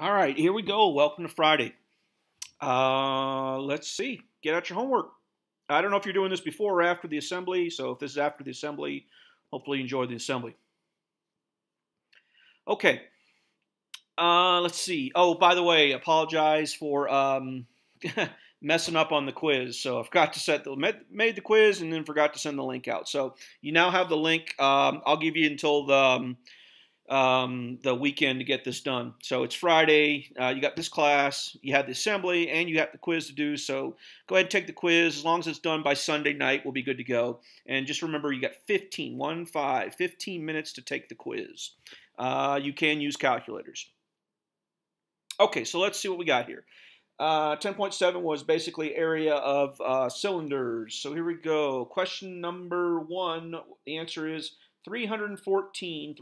All right, here we go. Welcome to Friday. Let's see. Get out your homework. I don't know if you're doing this before or after the assembly, so if this is after the assembly, hopefully you enjoy the assembly. Okay. Let's see. Oh, by the way, apologize for messing up on the quiz. So I forgot to made the quiz and then forgot to send the link out. So you now have the link. I'll give you until the weekend to get this done. So it's Friday. You got this class, you have the assembly, and you have the quiz to do. So go ahead and take the quiz. As long as it's done by Sunday night, we'll be good to go. And just remember, you got 15 minutes to take the quiz. You can use calculators. Okay, so let's see what we got here. 10.7 was basically area of cylinders. So here we go. Question number 1. The answer is 314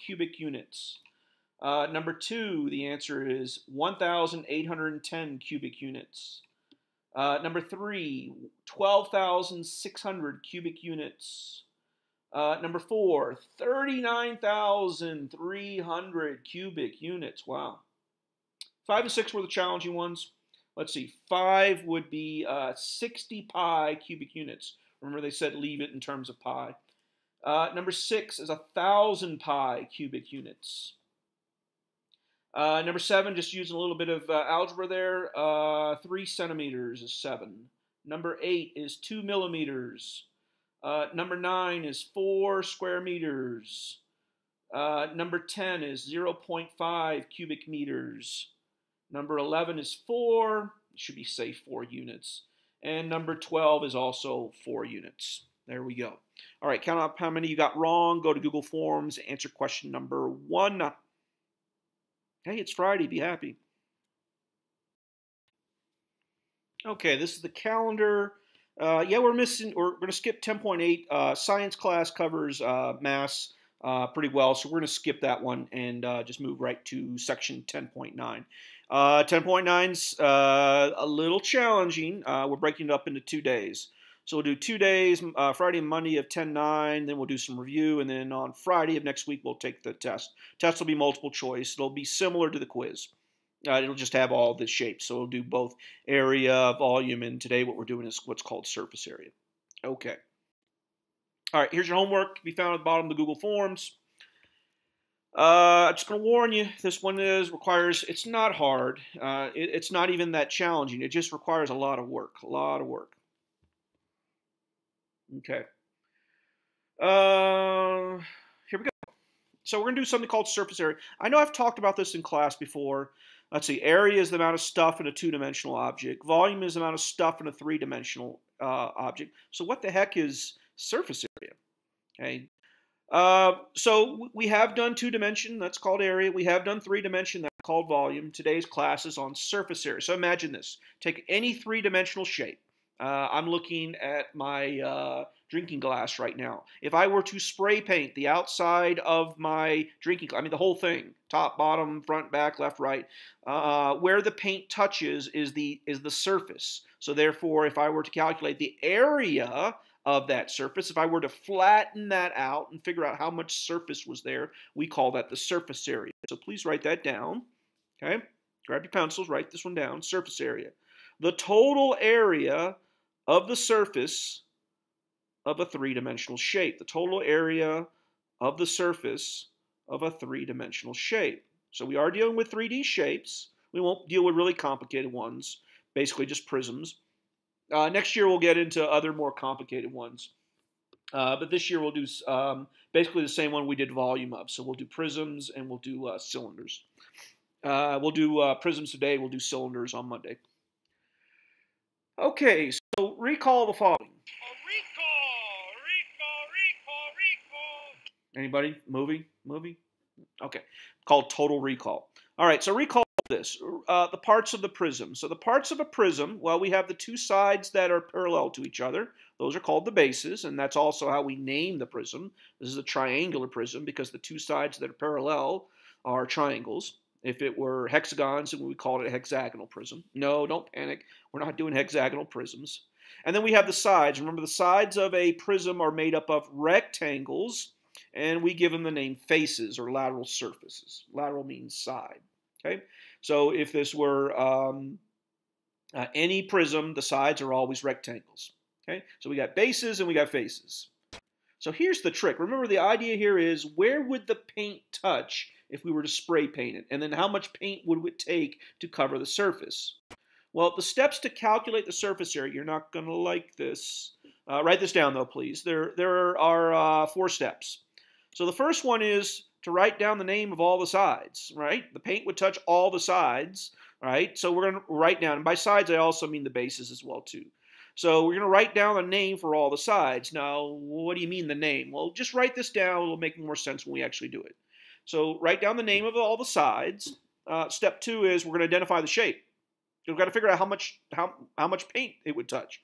cubic units. Number 2, the answer is 1,810 cubic units. Number 3, 12,600 cubic units. Number 4, 39,300 cubic units. Wow. 5 and 6 were the challenging ones. Let's see. 5 would be 60 pi cubic units. Remember they said leave it in terms of pi. Number 6 is 1,000 pi cubic units. Number 7, just using a little bit of algebra there, 3 centimeters is 7. Number 8 is 2 millimeters. Number 9 is 4 square meters. Number 10 is 0.5 cubic meters. Number 11 is 4. It should be safe 4 units. And number 12 is also 4 units. There we go. All right, count up how many you got wrong. Go to Google Forms, answer question number 1. Hey, it's Friday. Be happy. Okay, this is the calendar. Yeah, we're going to skip 10.8. Science class covers mass pretty well, so we're going to skip that one and just move right to section 10.9. 10.9's a little challenging. We're breaking it up into 2 days. So we'll do 2 days, Friday and Monday of 10.9, then we'll do some review, and then on Friday of next week we'll take the test. Test will be multiple choice. It'll be similar to the quiz. It'll just have all the shapes. So we'll do both area, volume, and today what we're doing is what's called surface area. Okay. All right, here's your homework. Can be found at the bottom of the Google Forms. I'm just going to warn you, this one requires, it's not hard. It's not even that challenging. It just requires a lot of work, Okay. Here we go. So we're going to do something called surface area. I know I've talked about this in class before. Let's see. Area is the amount of stuff in a 2-dimensional object. Volume is the amount of stuff in a 3-dimensional object. So what the heck is surface area? Okay. So we have done 2-dimension. That's called area. We have done 3-dimension. That's called volume. Today's class is on surface area. So imagine this. Take any 3-dimensional shape. I'm looking at my drinking glass right now. If I were to spray paint the outside of my drinking glass, I mean the whole thing, top, bottom, front, back, left, right, where the paint touches is the surface. So therefore, if I were to calculate the area of that surface, if I were to flatten that out and figure out how much surface was there, we call that the surface area. So please write that down. Okay, grab your pencils, write this one down. Surface area. The total area of the surface of a 3-dimensional shape. The total area of the surface of a 3-dimensional shape. So we are dealing with 3D shapes. We won't deal with really complicated ones, basically just prisms. Next year we'll get into other more complicated ones. But this year we'll do basically the same one we did volume of. So we'll do prisms and we'll do cylinders. We'll do prisms today. We'll do cylinders on Monday. Okay, so recall the following. Recall. Anybody? Movie? Okay, called total recall. All right, so recall this. The parts of the prism. So the parts of a prism, well, we have the 2 sides that are parallel to each other. Those are called the bases, and that's also how we name the prism. This is a triangular prism because the 2 sides that are parallel are triangles. If it were hexagons, then we would call it a hexagonal prism. No, don't panic. We're not doing hexagonal prisms. And then we have the sides. Remember, the sides of a prism are made up of rectangles, and we give them the name faces or lateral surfaces. Lateral means side. Okay, so if this were any prism, the sides are always rectangles. Okay, so we got bases and we got faces. So here's the trick. Remember, the idea here is where would the paint touch if we were to spray paint it? And then how much paint would it take to cover the surface? Well, the steps to calculate the surface area, you're not going to like this. Write this down, though, please. There are 4 steps. So the first one is to write down the name of all the sides, right? The paint would touch all the sides, right? So we're going to write down, and by sides I also mean the bases as well, too. So we're going to write down the name for all the sides. Now, what do you mean the name? Well, just write this down. It'll make more sense when we actually do it. So write down the name of all the sides. Step 2 is we're going to identify the shape. We've got to figure out how much paint it would touch.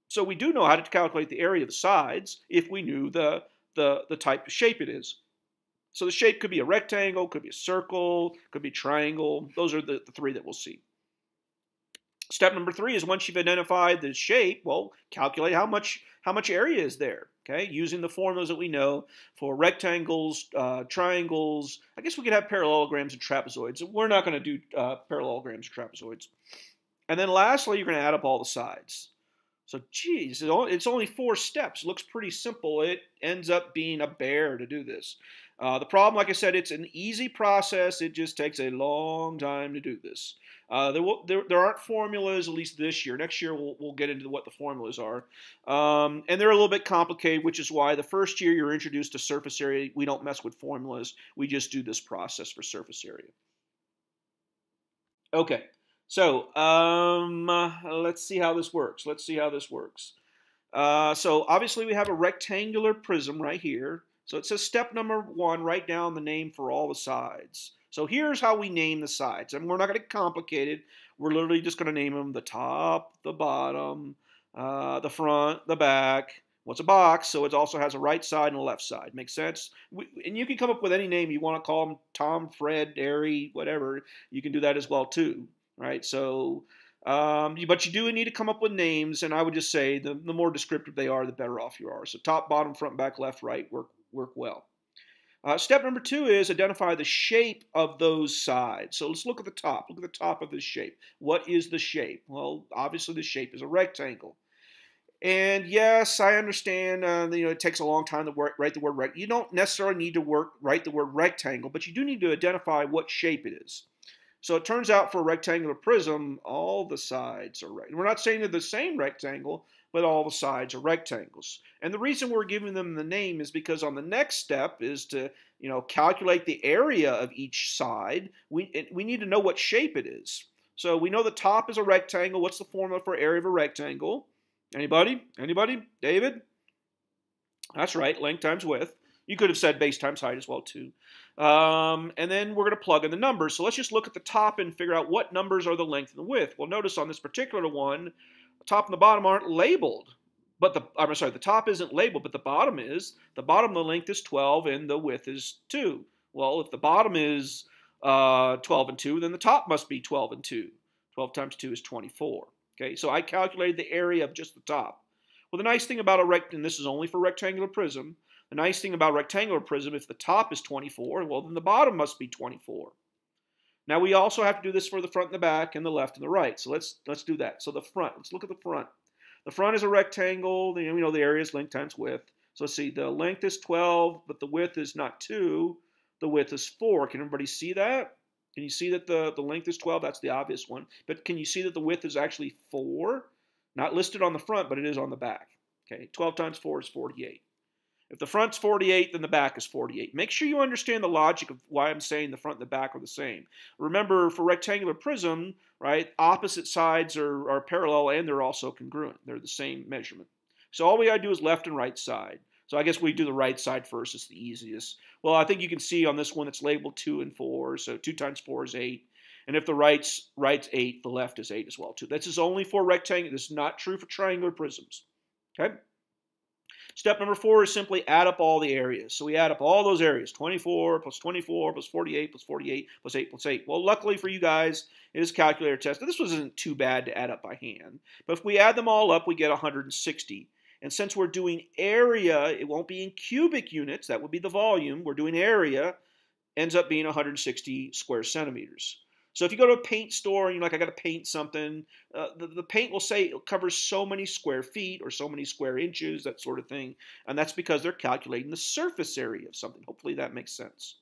So we do know how to calculate the area of the sides if we knew the type of shape it is. So the shape could be a rectangle, could be a circle, could be a triangle. Those are the 3 that we'll see. Step number 3 is once you've identified the shape, well, calculate how much area is there. Okay, using the formulas that we know for rectangles, triangles. I guess we could have parallelograms and trapezoids. We're not going to do parallelograms or trapezoids. And then lastly, you're going to add up all the sides. So, geez, it's only 4 steps. It looks pretty simple. It ends up being a bear to do this. The problem, like I said, it's an easy process. It just takes a long time to do this. There aren't formulas, at least this year. Next year, we'll get into what the formulas are. And they're a little bit complicated, which is why the first year you're introduced to surface area, we don't mess with formulas. We just do this process for surface area. Okay. So let's see how this works. So obviously we have a rectangular prism right here. So it says step number 1, write down the name for all the sides. So here's how we name the sides. And we're not going to get complicated. We're literally just going to name them the top, the bottom, the front, the back. What's a box? So it also has a right side and a left side. Makes sense? And you can come up with any name you want to call them. Tom, Fred, Harry, whatever. You can do that as well too. Right? So, but you do need to come up with names. And I would just say the more descriptive they are, the better off you are. So top, bottom, front, back, left, right work well. Step number 2 is identify the shape of those sides. So let's look at the top. Look at the top of this shape. What is the shape? Well, obviously the shape is a rectangle. And yes, I understand, it takes a long time to write the word rectangle. You don't necessarily need to write the word rectangle, but you do need to identify what shape it is. So it turns out for a rectangular prism, all the sides are right. We're not saying they're the same rectangle, but all the sides are rectangles. And the reason we're giving them the name is because on the next step is to, calculate the area of each side. We need to know what shape it is. So we know the top is a rectangle. What's the formula for area of a rectangle? Anybody? Anybody? David? That's right, length times width. You could have said base times height as well too. And then we're going to plug in the numbers. So let's just look at the top and figure out what numbers are the length and the width. Well, notice on this particular one, the top and the bottom aren't labeled. But the top isn't labeled, but the bottom is. The bottom, the length is 12 and the width is 2. Well, if the bottom is 12 and 2, then the top must be 12 and 2. 12 times 2 is 24. Okay, so I calculated the area of just the top. Well, the nice thing about and this is only for rectangular prism, the nice thing about rectangular prism, if the top is 24, well, then the bottom must be 24. Now, we also have to do this for the front and the back and the left and the right. So let's do that. So the front, let's look at the front. The front is a rectangle. We know the area is length times width. So let's see, the length is 12, but the width is not 2. The width is 4. Can everybody see that? Can you see that the length is 12? That's the obvious one. But can you see that the width is actually 4? Not listed on the front, but it is on the back. Okay, 12 times 4 is 48. If the front's 48, then the back is 48. Make sure you understand the logic of why I'm saying the front and the back are the same. Remember, for rectangular prism, right, opposite sides are parallel and they're also congruent. They're the same measurement. So all we got to do is left and right side. So I guess we do the right side first. It's the easiest. Well, I think you can see on this one it's labeled 2 and 4. So 2 times 4 is 8. And if the right's 8, the left is 8 as well, too. This is only for rectangular. This is not true for triangular prisms. Okay? Step number 4 is simply add up all the areas. So we add up all those areas, 24 plus 24 plus 48 plus 48 plus 8 plus 8. Well, luckily for you guys, it is calculator tested. This wasn't too bad to add up by hand. But if we add them all up, we get 160. And since we're doing area, it won't be in cubic units. That would be the volume. We're doing area. Ends up being 160 square centimeters. So if you go to a paint store and you're like, I got to paint something, the paint will say it covers so many square feet or so many square inches, that sort of thing. And that's because they're calculating the surface area of something. Hopefully that makes sense.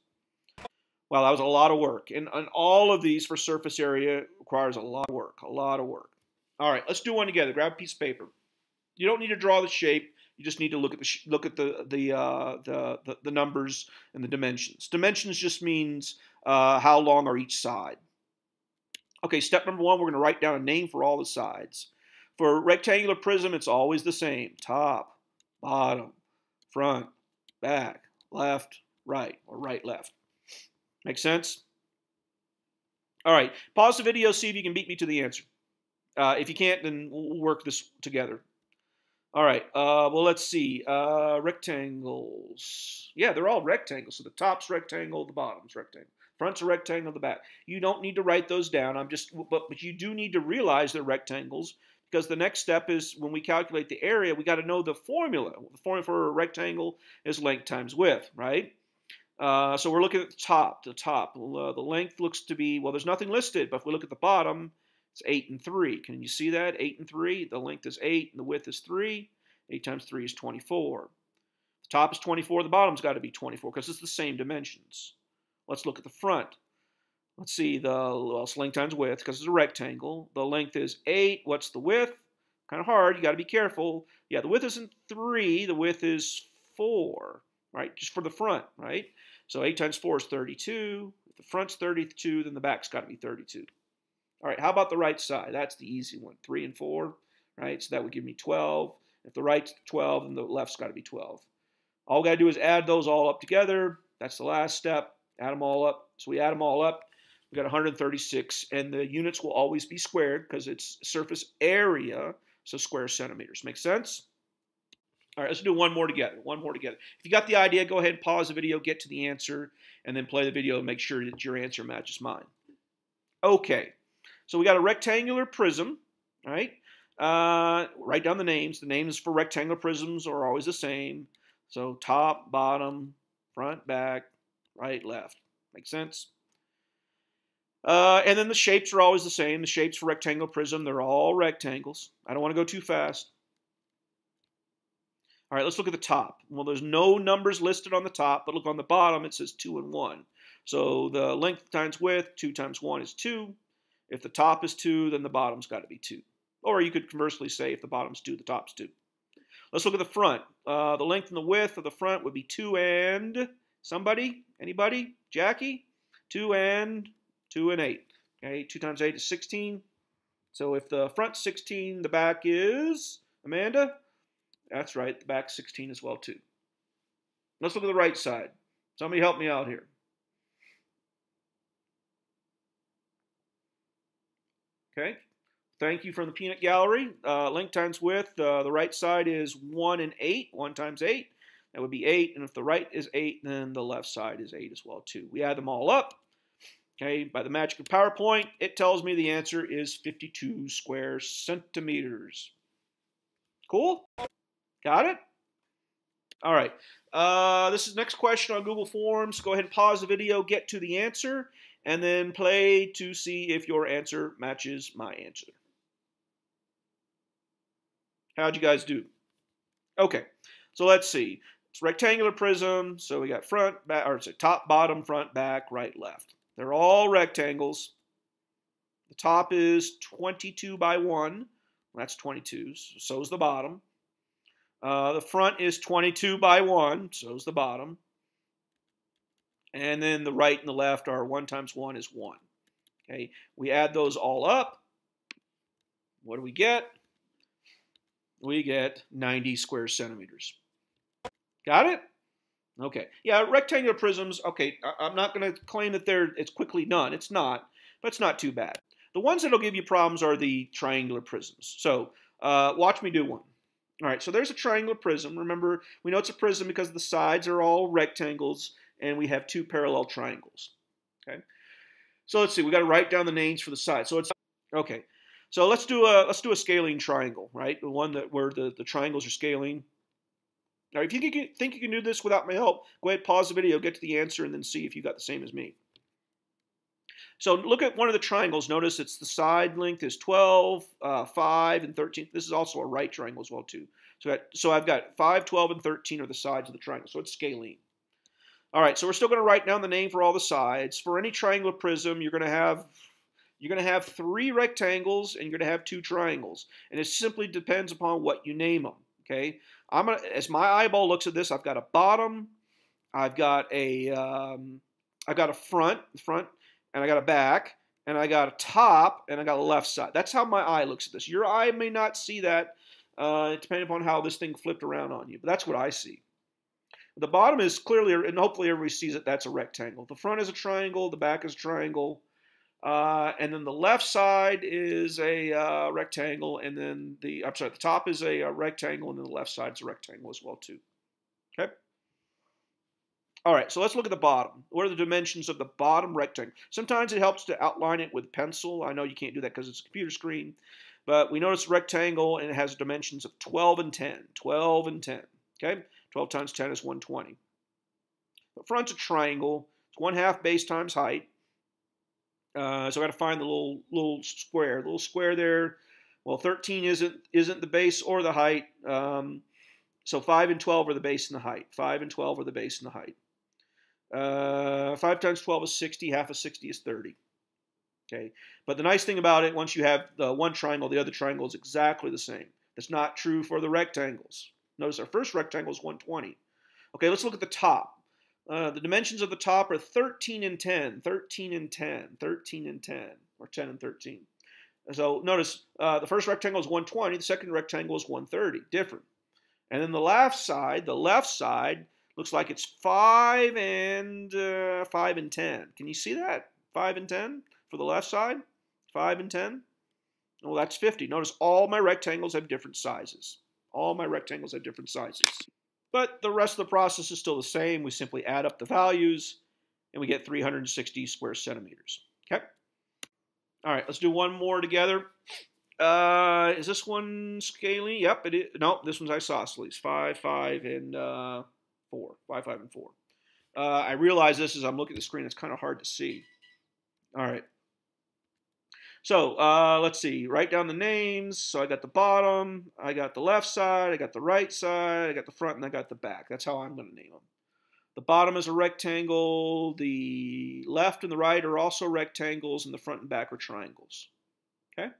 Well, that was a lot of work. And all of these for surface area requires a lot of work, a lot of work. All right, let's do one together. Grab a piece of paper. You don't need to draw the shape. You just need to look at the numbers and the dimensions. Dimensions just means how long are each side. Okay, step number one, we're going to write down a name for all the sides. For a rectangular prism, it's always the same. Top, bottom, front, back, left, right, or right, left. Make sense? All right, pause the video, see if you can beat me to the answer. If you can't, then we'll work this together. All right, well, let's see. Rectangles. Yeah, they're all rectangles. So the top's rectangle, the bottom's rectangle. Front's a rectangle, the back. You don't need to write those down. But you do need to realize they're rectangles, because the next step is when we calculate the area, we got to know the formula. The formula for a rectangle is length times width, right? So we're looking at the top. The length looks to be, well, there's nothing listed, but if we look at the bottom, it's 8 and 3. Can you see that? 8 and 3. The length is 8 and the width is 3. 8 times 3 is 24. The top is 24. The bottom's got to be 24 because it's the same dimensions. Let's look at the front. Let's see, it's length times width because it's a rectangle. The length is 8. What's the width? Kind of hard. You got to be careful. Yeah, the width isn't 3. The width is 4, right? Just for the front, right? So 8 times 4 is 32. If the front's 32, then the back's got to be 32. All right, how about the right side? That's the easy one, 3 and 4, right? So that would give me 12. If the right's 12, then the left's got to be 12. All we got to do is add those all up together. That's the last step. Add them all up. So we add them all up. We got 136, and the units will always be squared because it's surface area, so square centimeters. Make sense? All right, let's do one more together. If you got the idea, go ahead and pause the video, get to the answer, and then play the video and make sure that your answer matches mine. Okay. So we got a rectangular prism, right? Write down the names. The names for rectangular prisms are always the same. So top, bottom, front, back, right, left. Make sense? And then the shapes are always the same. The shapes for rectangular prism, they're all rectangles. I don't want to go too fast. All right, let's look at the top. Well, there's no numbers listed on the top, but look on the bottom, it says 2 and 1. So the length times width, 2 times 1 is 2. If the top is 2, then the bottom's got to be 2. Or you could conversely say if the bottom's 2, the top's 2. Let's look at the front. The length and the width of the front would be 2 and somebody? Anybody? Jackie? 2 and 8. Okay, 2 times 8 is 16. So if the front's 16, the back is, Amanda? That's right, the back's 16 as well too. Let's look at the right side. Somebody help me out here. Okay, thank you from the peanut gallery. Length times width, the right side is 1 and 8. 1 times 8, that would be 8. And if the right is 8, then the left side is 8 as well too. We add them all up. Okay, by the magic of PowerPoint, it tells me the answer is 52 square centimeters. Cool? Got it? All right. This is the next question on Google Forms. Go ahead and pause the video, get to the answer, and then play to see if your answer matches my answer. How'd you guys do? Okay, so let's see. It's rectangular prism, so we got front, back, or sorry, top, bottom, front, back, right, left. They're all rectangles. The top is 22 by 1. That's 22. So is the bottom. The front is 22 by 1. So is the bottom. And then the right and the left are 1 times 1 is 1. Okay, we add those all up. What do we get? We get 90 square centimeters. Got it? Okay. Yeah, rectangular prisms, okay, I'm not going to claim that it's quickly done. It's not, but it's not too bad. The ones that will give you problems are the triangular prisms. So watch me do one. All right, so there's a triangular prism. Remember, we know it's a prism because the sides are all rectangles, and we have 2 parallel triangles. Okay. So let's see. We got to write down the names for the sides. So it's okay. So let's do a scaling triangle, right? The one where the triangles are scaling. Now, if you think you can do this without my help, go ahead, pause the video, get to the answer, and then see if you got the same as me. So look at one of the triangles. Notice it's the side length is 12, 5, and 13. This is also a right triangle as well, too. So I've got 5, 12, and 13 are the sides of the triangle. So it's scalene. All right, so we're still going to write down the name for all the sides. For any triangular prism, you're going to have 3 rectangles and you're going to have 2 triangles. And it simply depends upon what you name them. Okay? As my eyeball looks at this, I've got a bottom, I've got a front, and I got a back, and I got a top, and I got a left side. That's how my eye looks at this. Your eye may not see that, depending upon how this thing flipped around on you, but that's what I see. The bottom is clearly, and hopefully everybody sees it, that's a rectangle. The front is a triangle, the back is a triangle, and then the left side is a rectangle, and then the top is a rectangle, and then the left side is a rectangle as well too. Okay? All right, so let's look at the bottom. What are the dimensions of the bottom rectangle? Sometimes it helps to outline it with pencil. I know you can't do that because it's a computer screen. But we notice rectangle, and it has dimensions of 12 and 10. 12 and 10. Okay? 12 times 10 is 120. The front's a triangle. It's 1/2 base times height. So I got to find the little square. The little square there. Well, 13 isn't the base or the height. So 5 and 12 are the base and the height. 5 and 12 are the base and the height. 5 times 12 is 60. Half of 60 is 30. Okay, but the nice thing about it, once you have the one triangle, the other triangle is exactly the same. That's not true for the rectangles. Notice our first rectangle is 120. Okay, let's look at the top. The dimensions of the top are 13 and 10, 13 and 10, 13 and 10, or 10 and 13. So notice the first rectangle is 120, the second rectangle is 130, different. And then the left side looks like it's 5 and 10. Can you see that? 5 and 10 for the left side? 5 and 10? Well, that's 50. Notice all my rectangles have different sizes. All my rectangles have different sizes. But the rest of the process is still the same. We simply add up the values, and we get 360 square centimeters. Okay? All right, let's do one more together. Is this one scalene? Yep, it is. No, this one's isosceles. 5, 5, and 4. 5, 5, and 4. I realize this as I'm looking at the screen. It's kind of hard to see. All right. So let's see. Write down the names. So I got the bottom, I got the left side, I got the right side, I got the front, and I got the back. That's how I'm going to name them. The bottom is a rectangle. The left and the right are also rectangles, and the front and back are triangles. Okay?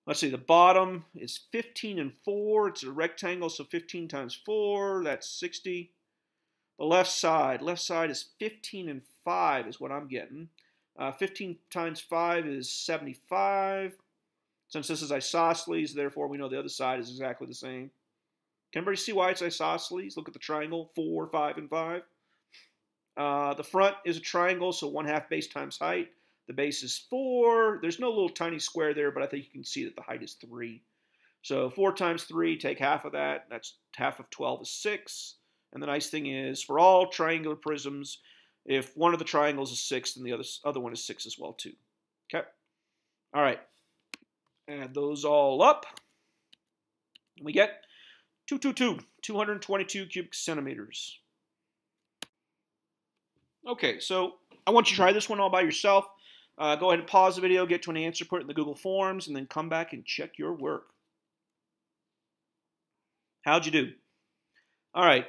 Let's see. The bottom is 15 and 4. It's a rectangle, so 15 times 4, that's 60. The left side is 15 and 5 is what I'm getting. 15 times 5 is 75. Since this is isosceles, therefore we know the other side is exactly the same. Can everybody see why it's isosceles? Look at the triangle, 4, 5, and 5. The front is a triangle, so 1/2 base times height. The base is 4. There's no little tiny square there, but I think you can see that the height is 3. So 4 times 3, take half of that. That's half of 12 is 6. And the nice thing is, for all triangular prisms, if one of the triangles is 6, then the other one is 6 as well, too. Okay? All right. Add those all up. We get 222 cubic centimeters. Okay, so I want you to try this one all by yourself. Go ahead and pause the video, get to an answer, put it in the Google Forms, and then come back and check your work. How'd you do? All right.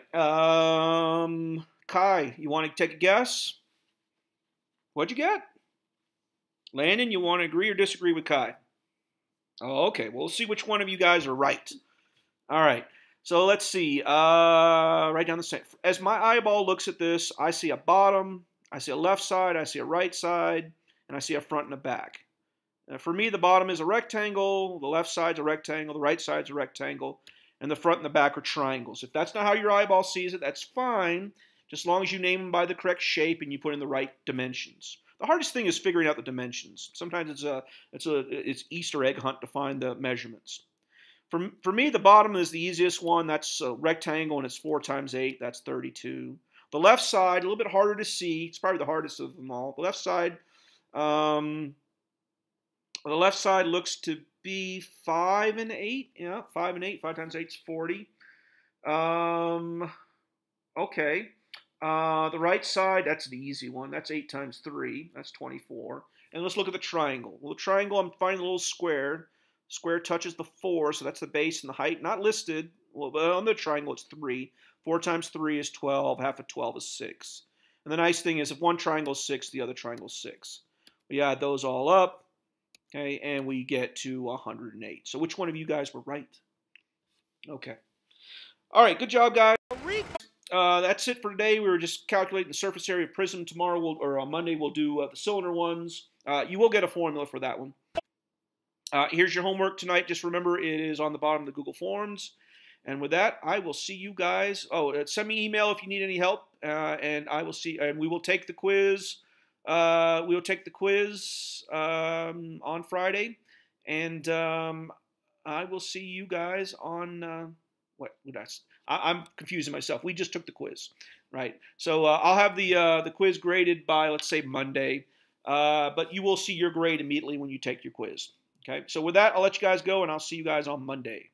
Kai, you want to take a guess? What'd you get? Landon, you want to agree or disagree with Kai? Oh, okay. Well, we'll see which one of you guys are right. All right. So let's see. Write down the same. As my eyeball looks at this, I see a bottom, I see a left side, I see a right side, and I see a front and a back. For me, the bottom is a rectangle, the left side's a rectangle, the right side's a rectangle, and the front and the back are triangles. If that's not how your eyeball sees it, that's fine, just as long as you name them by the correct shape and you put in the right dimensions. The hardest thing is figuring out the dimensions. Sometimes it's Easter egg hunt to find the measurements. For me, the bottom is the easiest one. That's a rectangle, and it's 4 times 8. That's 32. The left side, a little bit harder to see. It's probably the hardest of them all. The left side looks to be 5 and 8. Yeah, 5 and 8. 5 times 8 is 40. Okay. The right side, that's the easy one. That's 8 times 3. That's 24. And let's look at the triangle. Well, the triangle, I'm finding a little square. Square touches the 4, so that's the base and the height. Not listed. Well, but on the triangle, it's 3. 4 times 3 is 12. Half of 12 is 6. And the nice thing is if one triangle is 6, the other triangle is 6. We add those all up, okay, and we get to 108. So which one of you guys were right? Okay. All right, good job, guys. That's it for today. We were just calculating the surface area of prism. Tomorrow, or on Monday, we'll do the cylinder ones. You will get a formula for that one. Here's your homework tonight. Just remember, it is on the bottom of the Google Forms. And with that, I will see you guys. Oh, send me an email if you need any help, and I will see. And we will take the quiz. We will take the quiz on Friday, and I will see you guys on what? I'm confusing myself. We just took the quiz, right? So I'll have the quiz graded by, let's say, Monday, but you will see your grade immediately when you take your quiz. Okay. So with that, I'll let you guys go, and I'll see you guys on Monday.